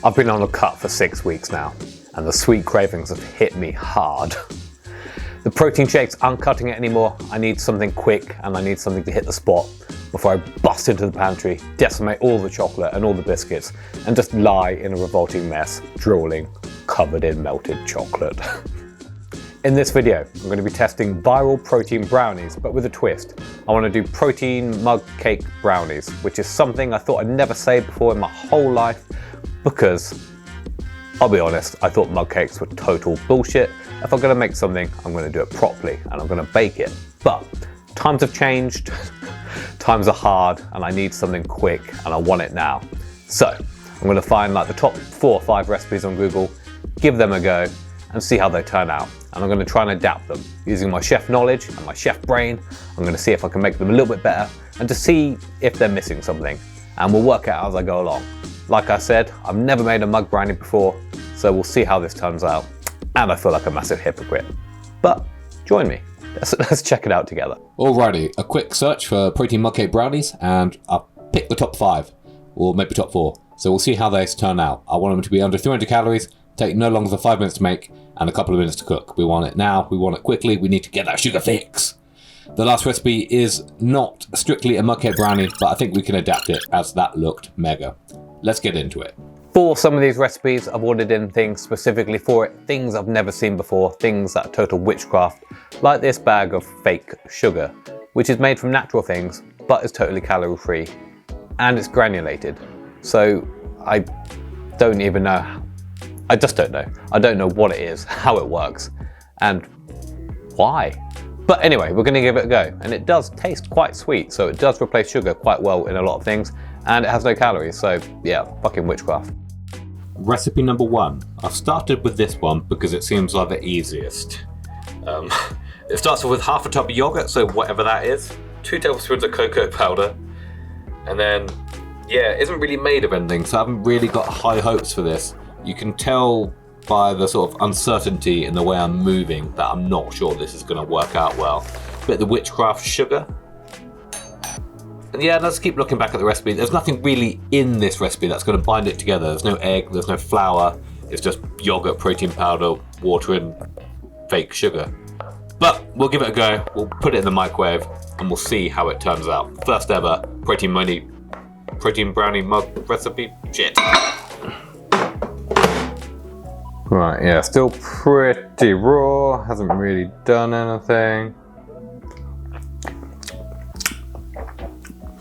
I've been on a cut for 6 weeks now, and the sweet cravings have hit me hard. The protein shakes aren't cutting it anymore. I need something quick and I need something to hit the spot before I bust into the pantry, decimate all the chocolate and all the biscuits, and just lie in a revolting mess, drooling, covered in melted chocolate. In this video, I'm going to be testing viral protein brownies, but with a twist. I want to do protein mug cake brownies, which is something I thought I'd never say before in my whole life, because, I'll be honest, I thought mug cakes were total bullshit. If I'm going to make something, I'm going to do it properly, and I'm going to bake it. But times have changed, times are hard, and I need something quick, and I want it now. So, I'm going to find like the top 4 or 5 recipes on Google, give them a go, and see how they turn out. And I'm going to try and adapt them. Using my chef knowledge and my chef brain, I'm going to see if I can make them a little bit better, and to see if they're missing something. And we'll work it out as I go along. Like I said, I've never made a mug brownie before, so we'll see how this turns out. And I feel like a massive hypocrite. But join me. Let's check it out together. Alrighty, a quick search for protein mug cake brownies, and I've picked the top 5, or maybe top 4. So we'll see how they turn out. I want them to be under 300 calories, take no longer than 5 minutes to make, and a couple of minutes to cook. We want it now, we want it quickly, we need to get that sugar fix. The last recipe is not strictly a mug cake brownie, but I think we can adapt it as that looked mega. Let's get into it. For some of these recipes, I've ordered in things specifically for it, things I've never seen before, things that are total witchcraft, like this bag of fake sugar, which is made from natural things, but is totally calorie free, and it's granulated. So I don't even know, I just don't know. I don't know what it is, how it works, and why. But anyway, we're gonna give it a go, and it does taste quite sweet, so it does replace sugar quite well in a lot of things, and it has no calories, so yeah, fucking witchcraft. Recipe number 1. I've started with this one because it seems like the easiest. It starts off with half a tub of yogurt, so whatever that is, 2 tablespoons of cocoa powder, and then, yeah, it isn't really made of anything, so I haven't really got high hopes for this. You can tell by the sort of uncertainty in the way I'm moving that I'm not sure this is going to work out well. Bit of the witchcraft sugar. And yeah, let's keep looking back at the recipe. There's nothing really in this recipe that's going to bind it together. There's no egg, there's no flour. It's just yogurt, protein powder, water and fake sugar. But we'll give it a go. We'll put it in the microwave and we'll see how it turns out. First ever protein brownie mug recipe. Shit. Right, yeah, still pretty raw, hasn't really done anything.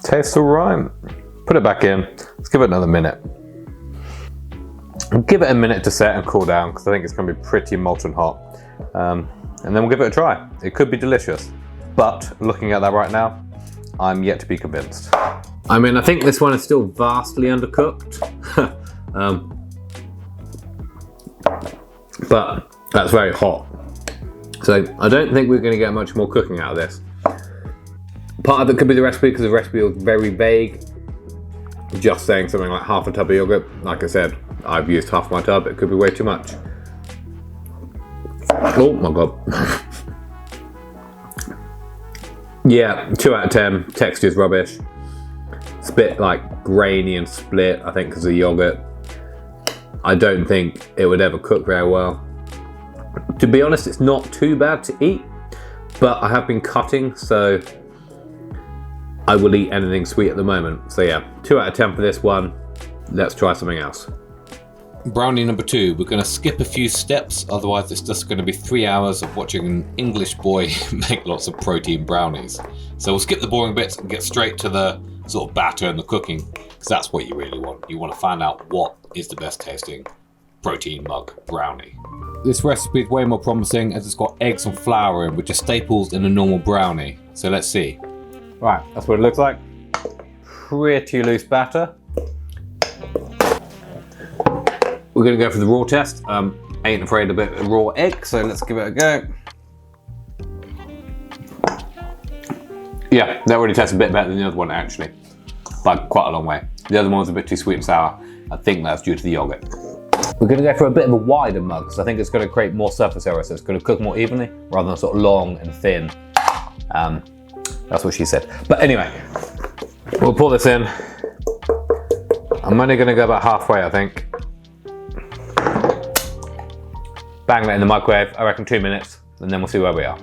Tastes alright. Put it back in. Let's give it another minute. Give it a minute to set and cool down, because I think it's going to be pretty molten hot. And then we'll give it a try. It could be delicious, but looking at that right now, I'm yet to be convinced. I mean, I think this one is still vastly undercooked. But that's very hot. So I don't think we're going to get much more cooking out of this. Part of it could be the recipe, because the recipe was very vague. Just saying something like half a tub of yogurt. Like I said, I've used half my tub. It could be way too much. Oh my god. Yeah, 2 out of 10. Texture's rubbish. It's a bit like grainy and split, I think, because of the yogurt. I don't think it would ever cook very well. To be honest, it's not too bad to eat, but I have been cutting, so I will eat anything sweet at the moment. So yeah, 2 out of 10 for this one. Let's try something else. Brownie number 2. We're going to skip a few steps, otherwise it's just going to be 3 hours of watching an English boy make lots of protein brownies. So we'll skip the boring bits and get straight to the sort of batter and the cooking, because that's what you really want. You want to find out what is the best tasting protein mug brownie. This recipe is way more promising as it's got eggs and flour in, which are staples in a normal brownie. So let's see. Right, that's what it looks like. Pretty loose batter. We're going to go for the raw test. Ain't afraid of a bit of raw egg, so let's give it a go. Yeah, that already tastes a bit better than the other one actually, by quite a long way. The other one was a bit too sweet and sour. I think that's due to the yogurt. We're going to go for a bit of a wider mug, because I think it's going to create more surface area, so it's going to cook more evenly, rather than sort of long and thin. That's what she said. But anyway, we'll pour this in. I'm only going to go about halfway, I think. Bang that in the microwave, I reckon 2 minutes, and then we'll see where we are.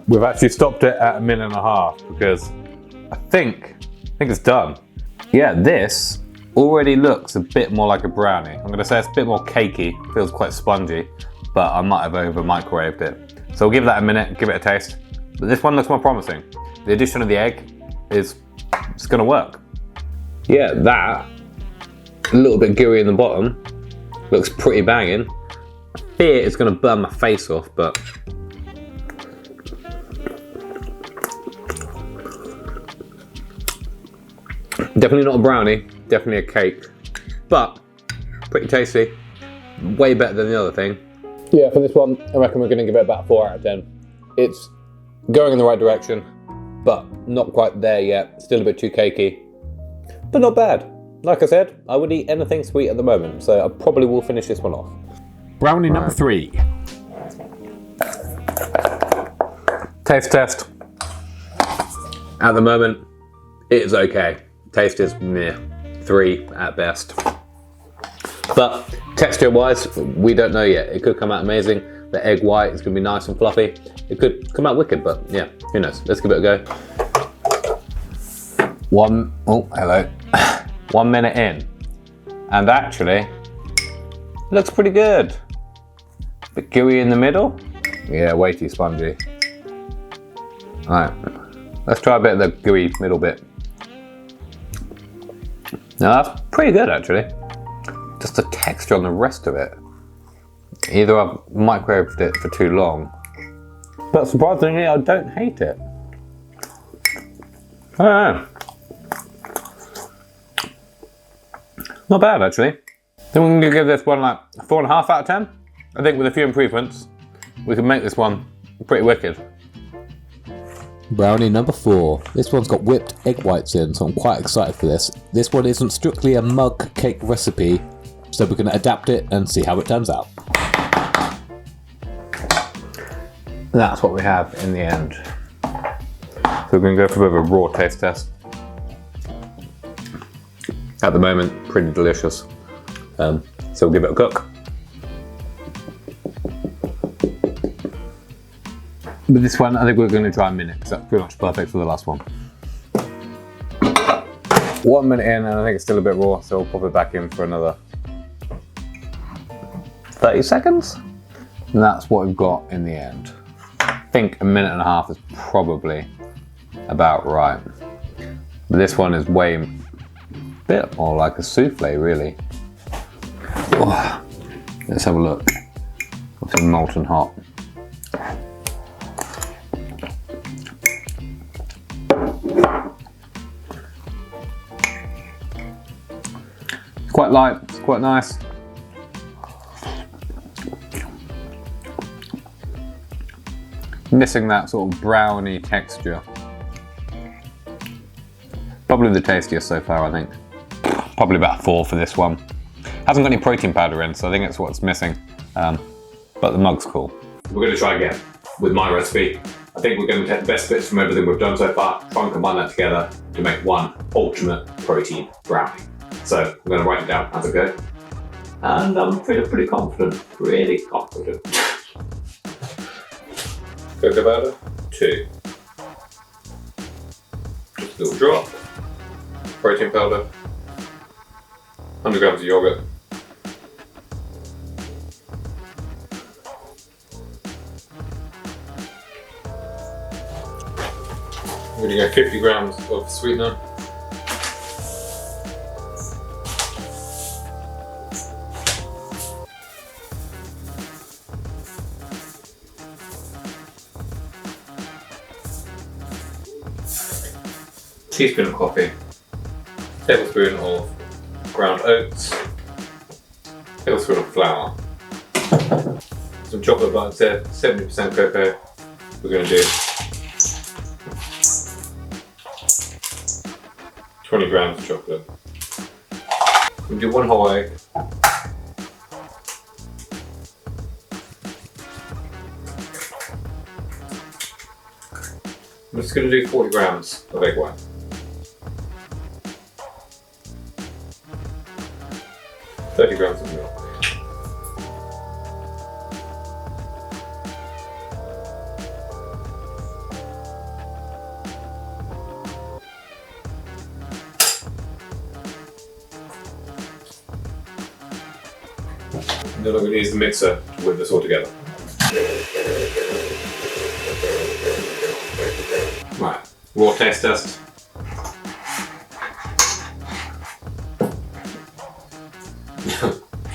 We've actually stopped it at 1.5 minutes because I think it's done. Yeah, this already looks a bit more like a brownie. I'm gonna say it's a bit more cakey, feels quite spongy, but I might have over microwaved it. So we'll give that a minute, give it a taste. But this one looks more promising. The addition of the egg it's gonna work. Yeah, that, a little bit gooey in the bottom, looks pretty banging. I fear it's gonna burn my face off, but definitely not a brownie, definitely a cake, but pretty tasty. Way better than the other thing. Yeah, for this one, I reckon we're gonna give it about 4 out of 10. It's going in the right direction, but not quite there yet. Still a bit too cakey, but not bad. Like I said, I would eat anything sweet at the moment, so I probably will finish this one off. Brownie number 3. Taste test. At the moment, it is okay. Taste is meh, 3 at best. But texture-wise, we don't know yet. It could come out amazing. The egg white is gonna be nice and fluffy. It could come out wicked, but yeah, who knows? Let's give it a go. Hello. 1 minute in, and actually, it looks pretty good. Bit gooey in the middle. Yeah, way too spongy. All right, let's try a bit of the gooey middle bit. Now that's pretty good actually. Just the texture on the rest of it. Either I've microwaved it for too long, but surprisingly I don't hate it. I don't know. Not bad actually. I think we're gonna give this one like 4.5 out of 10. I think with a few improvements, we can make this one pretty wicked. Brownie number 4. This one's got whipped egg whites in, so I'm quite excited for this. This one isn't strictly a mug cake recipe, so we're gonna adapt it and see how it turns out. That's what we have in the end. So we're gonna go for a bit of a raw taste test. At the moment, pretty delicious. So we'll give it a cook. With this one, I think we're going to try a minute, because that's pretty much perfect for the last one. 1 minute in, and I think it's still a bit raw, so we'll pop it back in for another 30 seconds. And that's what we've got in the end. I think 1.5 minutes is probably about right. But this one is way a bit more like a souffle, really. Oh, let's have a look. It's molten hot. It's quite light, it's quite nice. Missing that sort of brownie texture. Probably the tastiest so far, I think. Probably about 4 for this one. Hasn't got any protein powder in, so I think that's what's missing. But the mug's cool. We're going to try again with my recipe. I think we're going to take the best bits from everything we've done so far, try and combine that together to make one ultimate protein brownie. So I'm going to write it down as I go. And I'm pretty confident, Cocoa powder, 2. Just a little drop. Protein powder, 100 grams of yogurt. I'm going to go 50 grams of sweetener. Teaspoon of coffee. Tablespoon of ground oats. Tablespoon of flour. Some chocolate buttons here, 70% cocoa. We're going to do 20 grams of chocolate. We'll do 1 whole egg. I'm just going to do 40 grams of egg white. 30 grams of milk. And then I'm going to use the mixer to whip this all together. Right, raw taste test.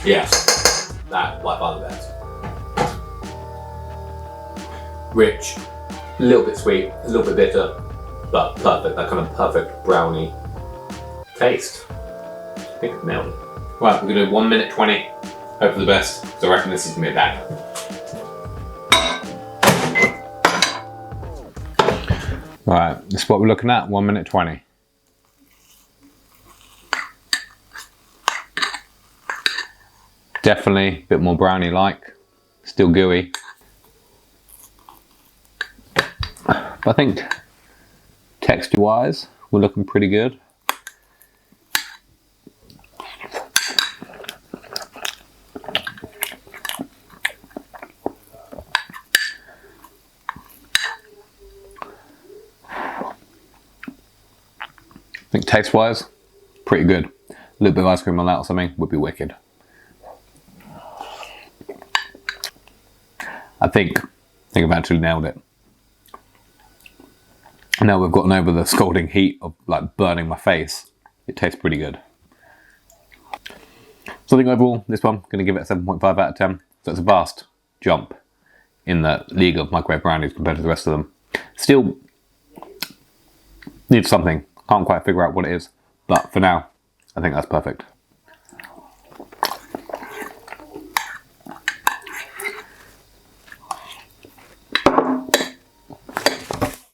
Yes, that by far the best. Rich, a little bit sweet, a little bit bitter, but perfect, that kind of perfect brownie taste. I think I've nailed it. Right, we're gonna do 1 minute 20, hope for the best, because I reckon this is gonna be a banger. Right, this is what we're looking at, 1 minute 20. Definitely a bit more brownie-like, still gooey. But I think texture-wise, we're looking pretty good. I think taste-wise, pretty good. A little bit of ice cream on that or something would be wicked. I think I've actually nailed it. Now we've gotten over the scalding heat of like burning my face. It tastes pretty good. So I think overall, this one, I'm going to give it a 7.5 out of 10. So it's a vast jump in the league of microwave brownies compared to the rest of them. Still needs something. Can't quite figure out what it is. But for now, I think that's perfect.